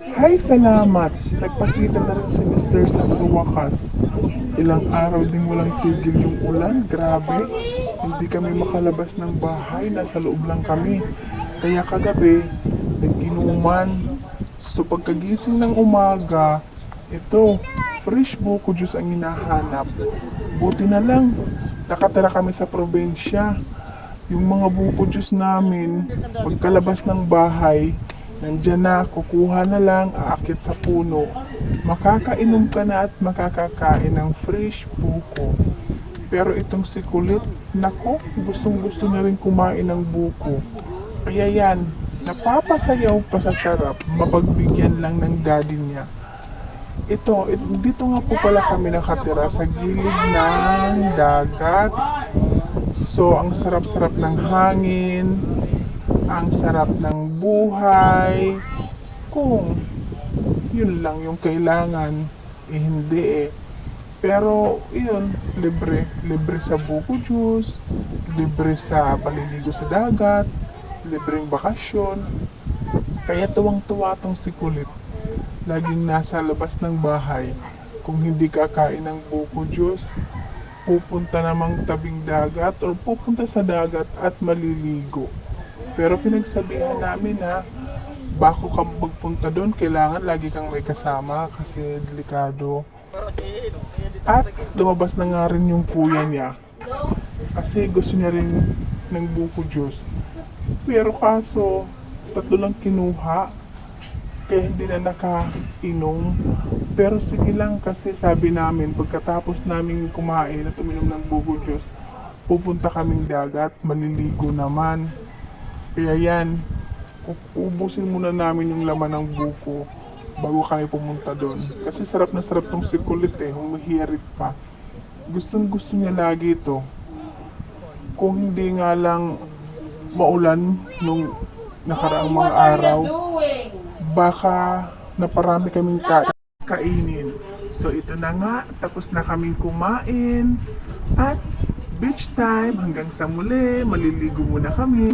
Hay, salamat! Nagpakita na rin si Mr. sa wakas. Ilang araw ding walang tigil yung ulan, grabe. Hindi kami makalabas ng bahay, nasa loob lang kami. Kaya kagabi, nag-inuman. So pagkagising ng umaga, ito, fresh buko juice ang hinahanap. Buti na lang, nakatira kami sa probinsya. Yung mga buko juice namin, pagkalabas ng bahay, nandyan na, kukuha na lang, aakit sa puno. Makakainom ka na at makakakain ng fresh buko. Pero itong si Kulit, nako, gustong gusto na rin kumain ng buko. Kaya yan, napapasayaw pa sa sarap, mapagbigyan lang ng daddy niya. Dito nga po pala kami nakatira sa gilid ng dagat. So, ang sarap-sarap ng hangin, ang sarap ng buhay. Kung yun lang yung kailangan, hindi eh. Pero, yun, libre. Libre sa buko juice, libre sa paliligo sa dagat, libreng bakasyon. Kaya tuwang-tuwa tong si Kulit. Laging nasa labas ng bahay. Kung hindi kakain ng buko juice, pupunta namang tabing dagat o pupunta sa dagat at maliligo. Pero pinagsabihan namin na bago ka magpunta doon, kailangan lagi kang may kasama kasi delikado. At lumabas na nga rin yung kuya niya kasi gusto niya rin ng buko juice. Pero kaso, tatlo lang kinuha kaya hindi na nakainom. Pero sige lang kasi sabi namin pagkatapos namin kumain at uminom ng buko juice, pupunta kaming dagat, maliligo naman. Kaya yan, ubusin muna namin yung laman ng buko bago kami pumunta doon. Kasi sarap na sarap tong si Kulit eh, humihirit pa. Gustong gusto niya lagi ito. Kung hindi nga lang maulan nung nakaraang mga araw, baka naparami kaming kainin. So ito na nga, tapos na kaming kumain at beach time. Hanggang sa muli, maliligo muna kami.